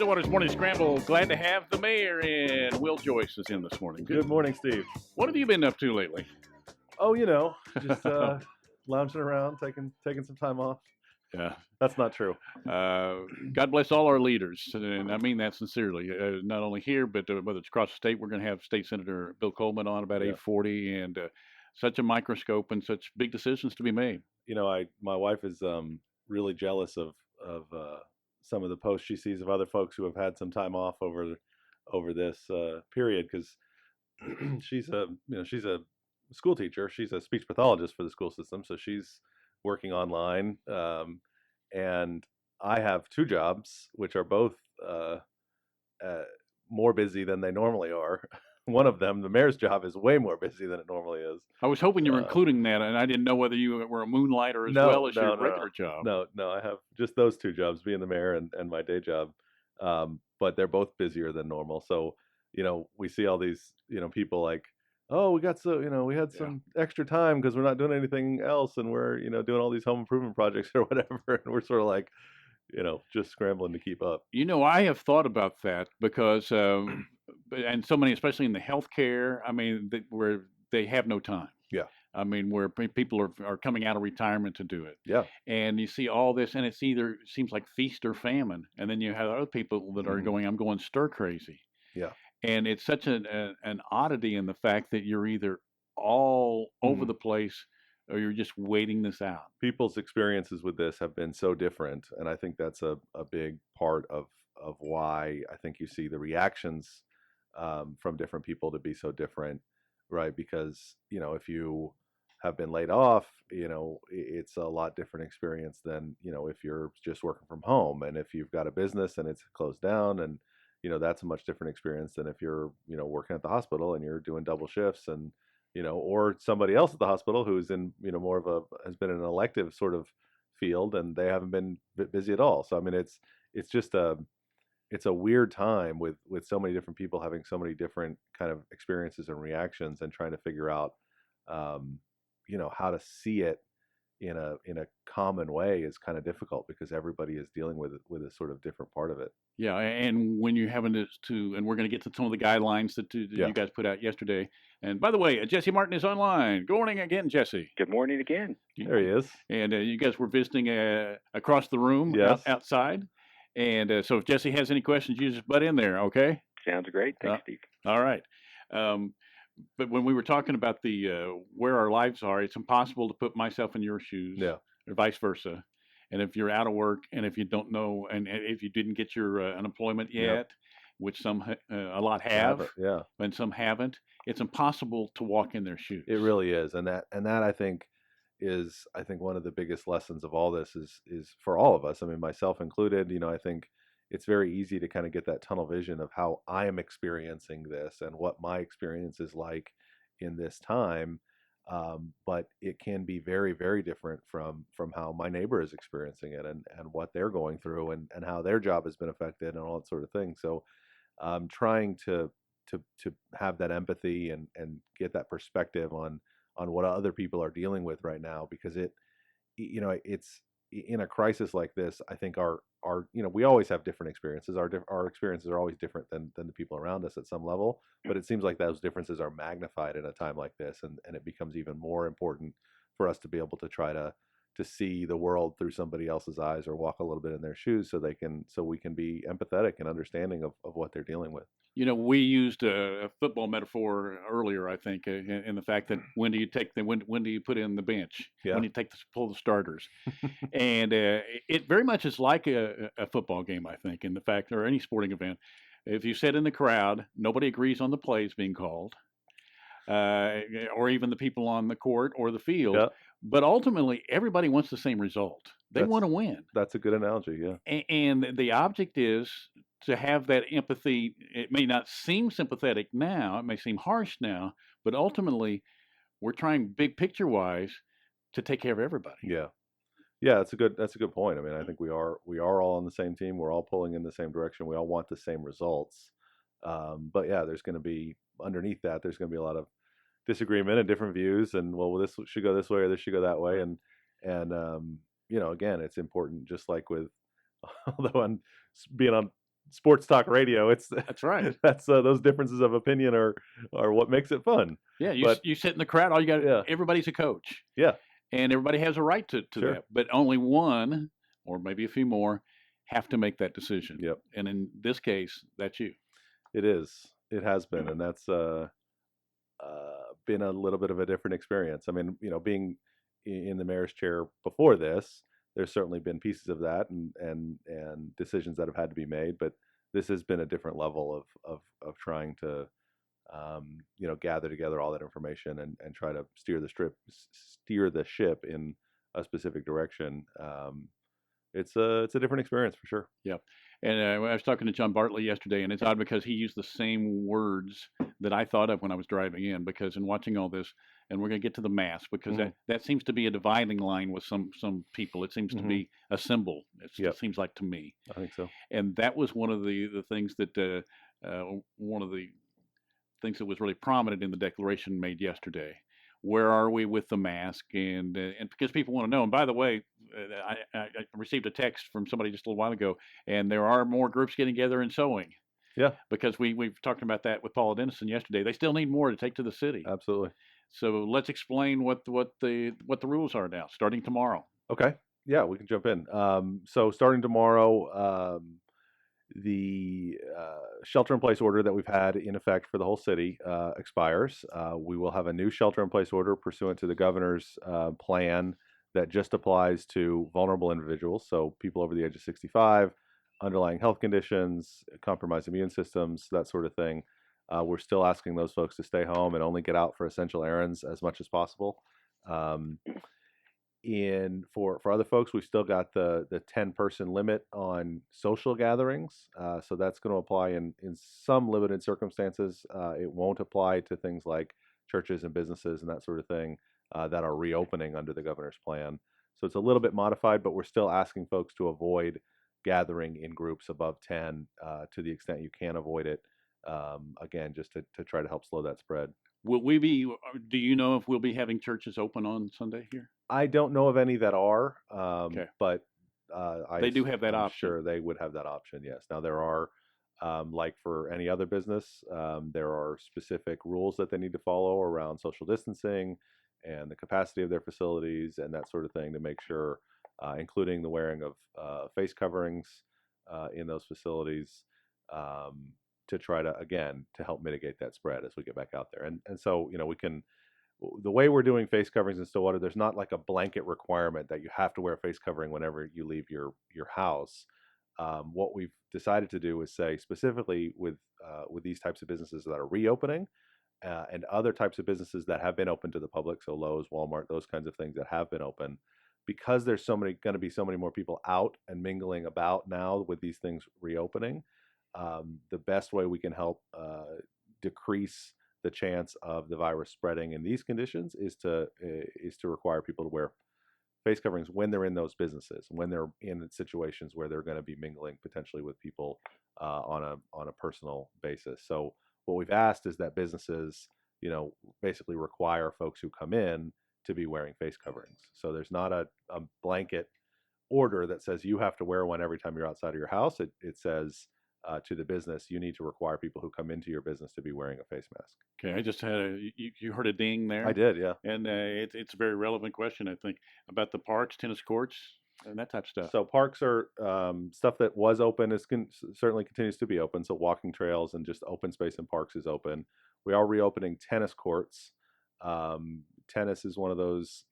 Stillwater's Morning Scramble. Glad to have the mayor in. Will Joyce is in this morning. Good morning, Steve. What have you been up to lately? Oh, just lounging around, taking some time off. Yeah. That's not true. God bless all our leaders, and I mean that sincerely. Not only here, but whether it's across the state, we're going to have State Senator Bill Coleman on about 8:40, and such a microscope and such big decisions to be made. My wife is really jealous of some of the posts she sees of other folks who have had some time off over this period, because she's a school teacher. She's a speech pathologist for the school system, so she's working online, and I have two jobs, which are both more busy than they normally are. One of them, the mayor's job, is way more busy than it normally is. I was hoping you were including that, and I didn't know whether you were a moonlighter as well as your regular job. No, I have just those two jobs, being the mayor and my day job, but they're both busier than normal. So, we see all these, people like, oh, we had some extra time because we're not doing anything else, and we're, doing all these home improvement projects or whatever, and we're sort of like, just scrambling to keep up. I have thought about that because, and so many, especially in the healthcare, where they have no time. Yeah. Where people are coming out of retirement to do it. Yeah. And you see all this, and it's either seems like feast or famine, and then you have other people that are going, I'm going stir crazy. Yeah. And it's such an oddity in the fact that you're either all over the place or you're just waiting this out. People's experiences with this have been so different, and I think that's a big part of why I think you see the reactions from different people to be so different, right? Because, if you have been laid off, it's a lot different experience than, if you're just working from home, and if you've got a business and it's closed down, and that's a much different experience than if you're, working at the hospital and you're doing double shifts, and, or somebody else at the hospital who's in, has been in an elective sort of field, and they haven't been busy at all. So, it's just it's a weird time with so many different people having so many different kind of experiences and reactions, and trying to figure out, how to see it in a common way is kind of difficult, because everybody is dealing with a sort of different part of it. Yeah, and when you're having to, and we're going to get to some of the guidelines that you guys put out yesterday. And by the way, Jesse Martin is online. Good morning again, Jesse. Good morning again. There he is. And you guys were visiting across the room, outside. And so if Jesse has any questions, you just butt in there, okay? Sounds great. Thanks, Steve. All right. But when we were talking about the where our lives are, it's impossible to put myself in your shoes, or vice versa. And if you're out of work, and if you don't know, and if you didn't get your unemployment yet, which a lot have, and some haven't, it's impossible to walk in their shoes. It really is, and that I think is one of the biggest lessons of all this is for all of us. Myself included. I think it's very easy to kind of get that tunnel vision of how I am experiencing this and what my experience is like in this time. But it can be very, very different from how my neighbor is experiencing it, and what they're going through, and how their job has been affected, and all that sort of thing. So trying to have that empathy and get that perspective on what other people are dealing with right now, because it's in a crisis like this. I think our we always have different experiences. Our experiences are always different than the people around us at some level, but it seems like those differences are magnified in a time like this, and it becomes even more important for us to be able to try to see the world through somebody else's eyes, or walk a little bit in their shoes, so we can be empathetic and understanding of what they're dealing with. We used a football metaphor earlier, I think, in the fact that when do you put in the bench? Yeah. When do you pull the starters? And it very much is like a football game, I think, in the fact, or any sporting event. If you sit in the crowd, nobody agrees on the plays being called, or even the people on the court or the field. Yeah. But ultimately, everybody wants the same result. They want to win. That's a good analogy, yeah. And the object is to have that empathy. It may not seem sympathetic now, it may seem harsh now, but ultimately, we're trying big picture wise to take care of everybody. Yeah, that's a good point. I think we are all on the same team. We're all pulling in the same direction. We all want the same results. But there's going to be underneath that. There's going to be a lot of disagreement and different views, and this should go this way or this should go that way, and again, it's important, just like with, although I'm being on sports talk radio. That's right. That's those differences of opinion are what makes it fun. Yeah, but you sit in the crowd. All you got, everybody's a coach. Yeah, and everybody has a right to sure. that. But only one, or maybe a few more, have to make that decision. Yep. And in this case, that's you. It is. It has been, and that's been a little bit of a different experience. I mean, being in the mayor's chair before this, there's certainly been pieces of that and decisions that have had to be made, but this has been a different level of trying to gather together all that information and try to steer the ship in a specific direction. It's a different experience for sure. Yeah. And I was talking to John Bartley yesterday, and it's odd because he used the same words that I thought of when I was driving in, because in watching all this, and we're going to get to the mask, because that seems to be a dividing line with some people. It seems to be a symbol. It seems like to me. I think so. And that was one of the things that one of the things that was really prominent in the declaration made yesterday. Where are we with the mask? And because people want to know. And by the way, I received a text from somebody just a little while ago, and there are more groups getting together and sewing. Yeah. Because we've talked about that with Paula Dennison yesterday. They still need more to take to the city. Absolutely. So let's explain what the rules are now, starting tomorrow. Okay. Yeah, we can jump in. So starting tomorrow, the shelter-in-place order that we've had in effect for the whole city expires. We will have a new shelter-in-place order pursuant to the governor's plan that just applies to vulnerable individuals, so people over the age of 65, underlying health conditions, compromised immune systems, that sort of thing. We're still asking those folks to stay home and only get out for essential errands as much as possible. For other folks, we've still got the 10-person limit on social gatherings, so that's going to apply in some limited circumstances. It won't apply to things like churches and businesses and that sort of thing that are reopening under the governor's plan. So it's a little bit modified, but we're still asking folks to avoid gathering in groups above 10 to the extent you can avoid it. Again, just to try to help slow that spread. Will we be? Do you know if we'll be having churches open on Sunday here? I don't know of any that are, but they do have that option. Sure, they would have that option. Yes. Now there are, like for any other business, there are specific rules that they need to follow around social distancing and the capacity of their facilities and that sort of thing to make sure, including the wearing of face coverings in those facilities. To try to, again, to help mitigate that spread as we get back out there. And so, we can, the way we're doing face coverings in Stillwater, there's not like a blanket requirement that you have to wear a face covering whenever you leave your house. What we've decided to do is say specifically with these types of businesses that are reopening and other types of businesses that have been open to the public, so Lowe's, Walmart, those kinds of things that have been open, because there's going to be so many more people out and mingling about now with these things reopening. The best way we can help decrease the chance of the virus spreading in these conditions is to require people to wear face coverings when they're in those businesses, when they're in situations where they're going to be mingling potentially with people on a personal basis. So what we've asked is that businesses, basically require folks who come in to be wearing face coverings. So there's not a blanket order that says you have to wear one every time you're outside of your house. It says to the business, you need to require people who come into your business to be wearing a face mask. Okay, I just had you heard a ding there? I did, yeah. And it's a very relevant question, I think, about the parks, tennis courts, and that type of stuff. So parks are stuff that was open, certainly continues to be open. So walking trails and just open space in parks is open. We are reopening tennis courts. Tennis is one of those,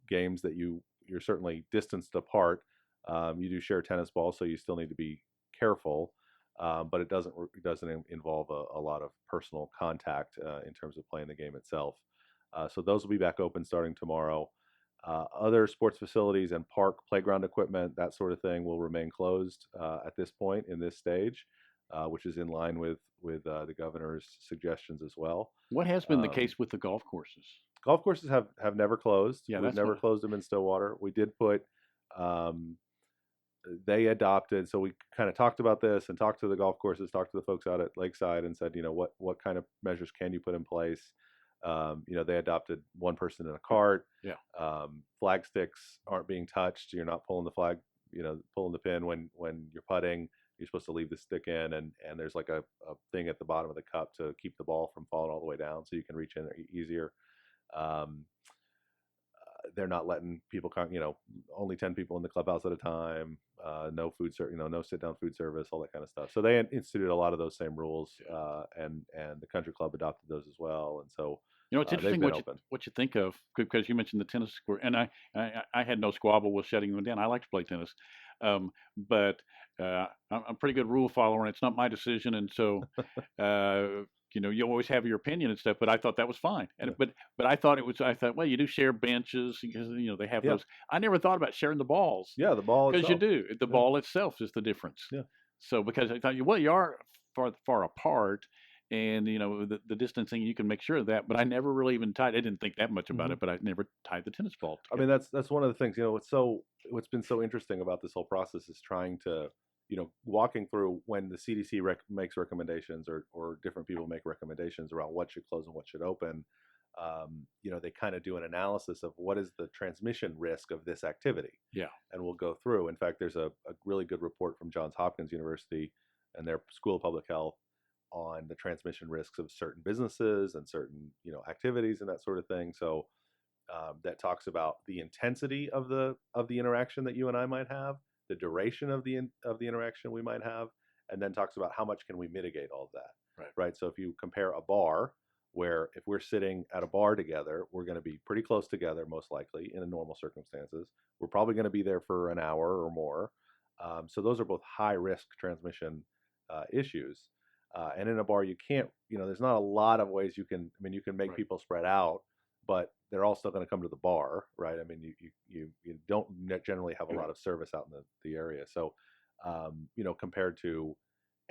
games that you're certainly distanced apart. You do share tennis balls, so you still need to be careful. But it doesn't involve a lot of personal contact in terms of playing the game itself. So those will be back open starting tomorrow. Other sports facilities and park playground equipment, that sort of thing, will remain closed at this point in this stage, which is in line with the governor's suggestions as well. What has been the case with the golf courses? Golf courses have never closed. Yeah, we've never closed them in Stillwater. We did put. They adopted, so we kind of talked about this and talked to the golf courses, talked to the folks out at Lakeside and said, what kind of measures can you put in place? They adopted one person in a cart. Yeah. Flag sticks aren't being touched. You're not pulling the flag, pulling the pin when you're putting. You're supposed to leave the stick in, and there's like a thing at the bottom of the cup to keep the ball from falling all the way down, so you can reach in there easier. Um, they're not letting people come, only 10 people in the clubhouse at a time, no food no sit down food service, all that kind of stuff. So they instituted a lot of those same rules, and the country club adopted those as well. And so, it's interesting what you think of, because you mentioned the tennis square, and I had no squabble with shutting them down. I like to play tennis, but I'm a pretty good rule follower, and it's not my decision. And so, you always have your opinion and stuff, but I thought that was fine. And but I thought, well, you do share benches because they have those. I never thought about sharing the balls. Yeah, the ball because you do. The ball itself is the difference. Yeah. So because I thought, you are far apart. And, the distancing, you can make sure of that. But I never really even I didn't think that much about it, but I never tied the tennis ball together. I mean, that's one of the things, what's been so interesting about this whole process is trying to, walking through when the CDC makes recommendations or different people make recommendations around what should close and what should open. They kind of do an analysis of what is the transmission risk of this activity. Yeah. And we'll go through. In fact, there's a really good report from Johns Hopkins University and their School of Public Health on the transmission risks of certain businesses and certain activities and that sort of thing. So that talks about the intensity of the interaction that you and I might have, the duration of the interaction we might have, and then talks about how much can we mitigate all of that. Right. So if you compare a bar, where if we're sitting at a bar together, we're going to be pretty close together, most likely in normal circumstances. We're probably going to be there for an hour or more. So those are both high risk transmission issues. And in a bar, you can't, there's not a lot of ways you can make people spread out, but they're all still going to come to the bar, right? I mean, you don't generally have a lot of service out in the area. So, compared to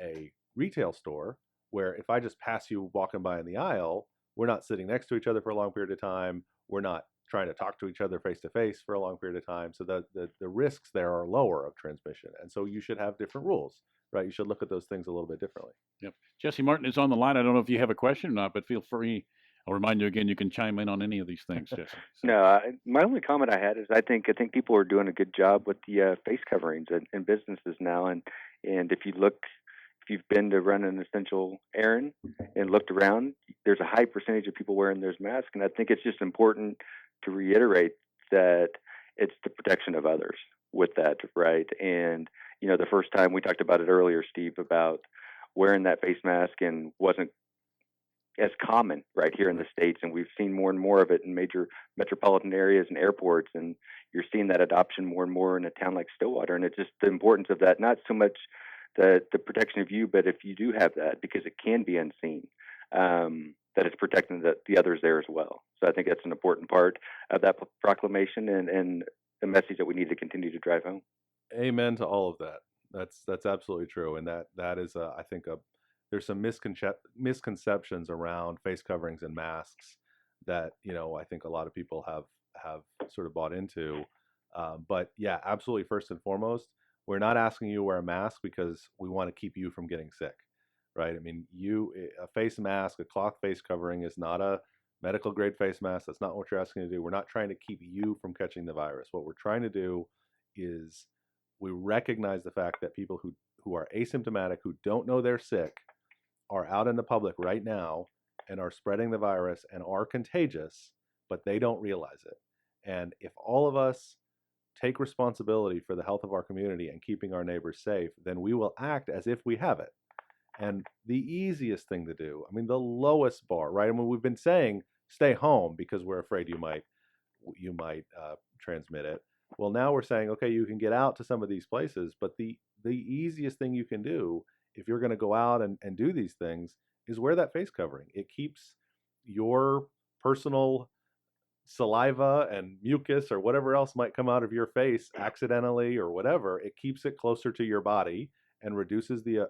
a retail store, where if I just pass you walking by in the aisle, we're not sitting next to each other for a long period of time. We're not trying to talk to each other face to face for a long period of time. So the risks there are lower of transmission. And so you should have different rules. Right, you should look at those things a little bit differently. Yep. Jesse Martin is on the line. I don't know if you have a question or not, but feel free. I'll remind you again, you can chime in on any of these things, Jesse. So. No, my only comment I had is I think people are doing a good job with the face coverings in businesses now. And if you've been to run an essential errand and looked around, there's a high percentage of people wearing those masks. And I think it's just important to reiterate that it's the protection of others with that, right? And the first time we talked about it earlier, Steve, about wearing that face mask and wasn't as common right here in the States. And we've seen more and more of it in major metropolitan areas and airports. And you're seeing that adoption more and more in a town like Stillwater. And it's just the importance of that, not so much the protection of you, but if you do have that, because it can be unseen, that it's protecting the others there as well. So I think that's an important part of that proclamation and the message that we need to continue to drive home. Amen to all of that. That's absolutely true, and that is I think there's some misconceptions around face coverings and masks that I think a lot of people have sort of bought into. But yeah, absolutely. First and foremost, we're not asking you to wear a mask because we want to keep you from getting sick, right? I mean, a face mask, a cloth face covering is not a medical grade face mask. That's not what you're asking to do. We're not trying to keep you from catching the virus. What we're trying to do is we recognize the fact that people who are asymptomatic, who don't know they're sick, are out in the public right now and are spreading the virus and are contagious, but they don't realize it. And if all of us take responsibility for the health of our community and keeping our neighbors safe, then we will act as if we have it. And the easiest thing to do, I mean, the lowest bar, right? I mean, we've been saying stay home because we're afraid you might transmit it. Well, now we're saying, okay, you can get out to some of these places, but the easiest thing you can do if you're going to go out and do these things is wear that face covering. It keeps your personal saliva and mucus or whatever else might come out of your face accidentally or whatever. It keeps it closer to your body and reduces the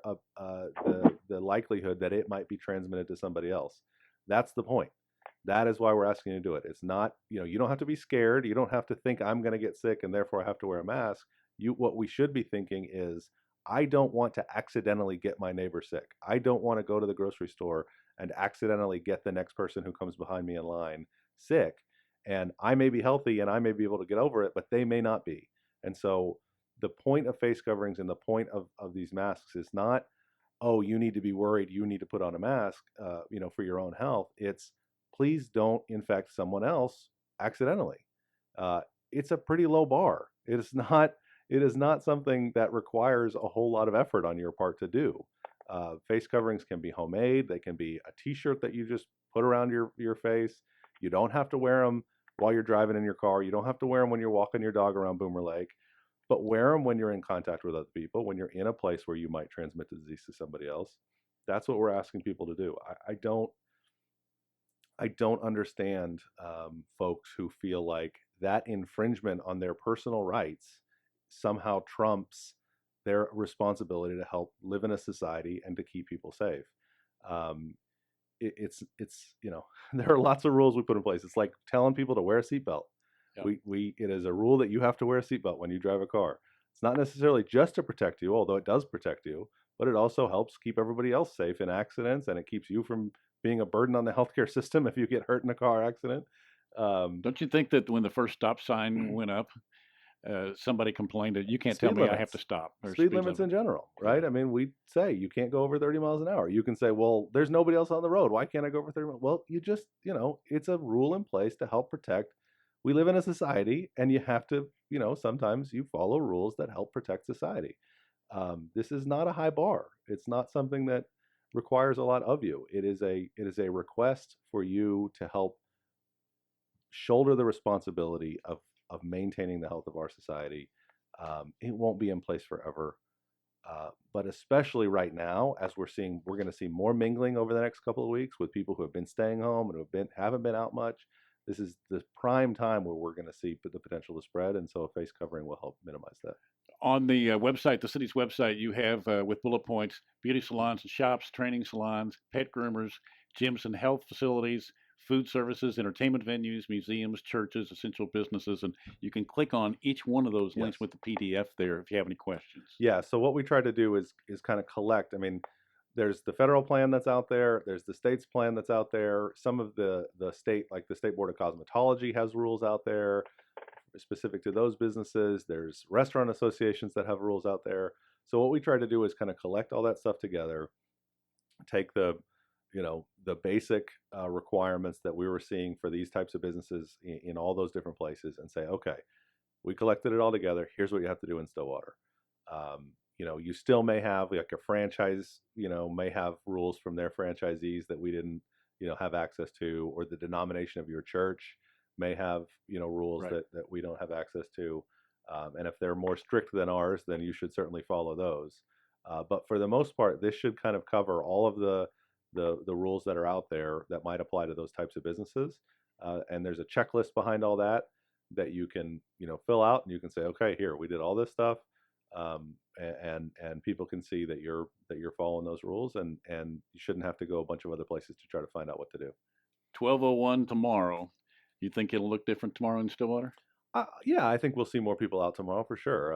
likelihood that it might be transmitted to somebody else. That's the point. That is why we're asking you to do it. It's not, you don't have to be scared. You don't have to think I'm going to get sick and therefore I have to wear a mask. What we should be thinking is, I don't want to accidentally get my neighbor sick. I don't want to go to the grocery store and accidentally get the next person who comes behind me in line sick. And I may be healthy and I may be able to get over it, but they may not be. And so the point of face coverings and the point of these masks is not, oh, you need to be worried, you need to put on a mask, for your own health. It's, please don't infect someone else accidentally. It's a pretty low bar. It is not. It is not something that requires a whole lot of effort on your part to do. Face coverings can be homemade. They can be a T-shirt that you just put around your face. You don't have to wear them while you're driving in your car. You don't have to wear them when you're walking your dog around Boomer Lake. But wear them when you're in contact with other people, when you're in a place where you might transmit the disease to somebody else. That's what we're asking people to do. I don't understand folks who feel like that infringement on their personal rights somehow trumps their responsibility to help live in a society and to keep people safe. It's there are lots of rules we put in place. It's like telling people to wear a seatbelt. Yep. It is a rule that you have to wear a seatbelt when you drive a car. It's not necessarily just to protect you, although it does protect you, but it also helps keep everybody else safe in accidents, and it keeps you from being a burden on the healthcare system if you get hurt in a car accident. Don't you think that when the first stop sign went up, somebody complained that you can't tell me I have to stop? Or speed limits in general, right? Yeah. I mean, we say you can't go over 30 miles an hour. You can say, well, there's nobody else on the road. Why can't I go over 30 miles? Well, you just, it's a rule in place to help protect. We live in a society, and you have to, sometimes you follow rules that help protect society. This is not a high bar. It's not something that requires a lot of you. It is a request for you to help shoulder the responsibility of maintaining the health of our society. It won't be in place forever, but especially right now, as we're going to see more mingling over the next couple of weeks with people who have been staying home and who haven't been out much. This is the prime time where we're going to see the potential to spread, and so a face covering will help minimize that. On the website, the city's website, you have with bullet points, beauty salons and shops, training salons, pet groomers, gyms and health facilities, food services, entertainment venues, museums, churches, essential businesses, and you can click on each one of those links with the PDF there if you have any questions. Yeah, so what we try to do is kind of collect. I mean, there's the federal plan that's out there. There's the state's plan that's out there. Some of the state, like the State Board of Cosmetology, has rules out there specific to those businesses. There's restaurant associations that have rules out there. So what we try to do is kind of collect all that stuff together, take the basic requirements that we were seeing for these types of businesses in all those different places, and say, okay, we collected it all together. Here's what you have to do in Stillwater. You still may have, like, a franchise, may have rules from their franchisees that we didn't, have access to, or the denomination of your church may have, rules that we don't have access to. And if they're more strict than ours, then you should certainly follow those. But for the most part, this should kind of cover all of the rules that are out there that might apply to those types of businesses. And there's a checklist behind all that you can, fill out, and you can say, okay, here, we did all this stuff. And people can see that you're following those rules, and you shouldn't have to go a bunch of other places to try to find out what to do. 12:01 tomorrow. You think it'll look different tomorrow in Stillwater? Yeah, I think we'll see more people out tomorrow for sure.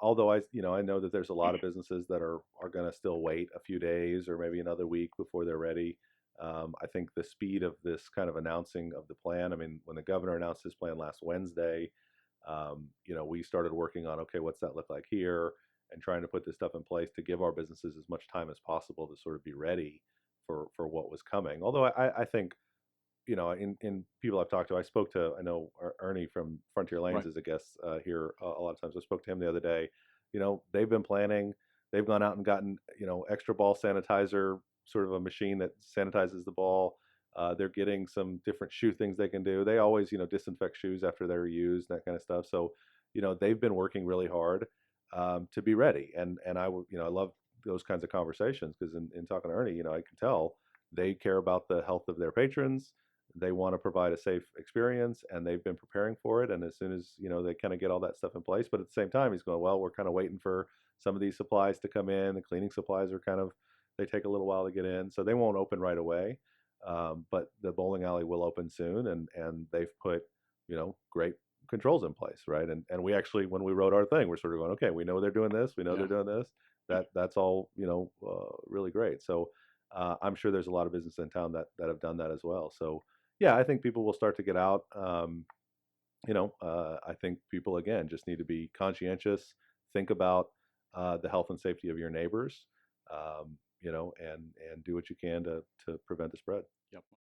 Although I know that there's a lot of businesses that are going to still wait a few days or maybe another week before they're ready. I think the speed of this kind of announcing of the plan. I mean, when the governor announced his plan last Wednesday, we started working on, okay, what's that look like here, and trying to put this stuff in place to give our businesses as much time as possible to sort of be ready for what was coming. Although I think, in people I've talked to, I know Ernie from Frontier Lanes is a guest here a lot of times. I spoke to him the other day. They've been planning. They've gone out and gotten, extra ball sanitizer, sort of a machine that sanitizes the ball. They're getting some different shoe things they can do. They always, disinfect shoes after they're used, that kind of stuff. So, they've been working really hard to be ready. And I love those kinds of conversations, because in talking to Ernie, I can tell they care about the health of their patrons. They want to provide a safe experience, and they've been preparing for it. And as soon as, they kind of get all that stuff in place, but at the same time, he's going, well, we're kind of waiting for some of these supplies to come in. The cleaning supplies are they take a little while to get in, so they won't open right away. But the bowling alley will open soon, and they've put, great controls in place, right? And we actually, when we wrote our thing, we're sort of going, okay, we know they're doing this, we know they're doing this. That's all, really great. So I'm sure there's a lot of businesses in town that have done that as well. So yeah, I think people will start to get out. I think people, again, just need to be conscientious, think about the health and safety of your neighbors, and do what you can to prevent the spread. Yep.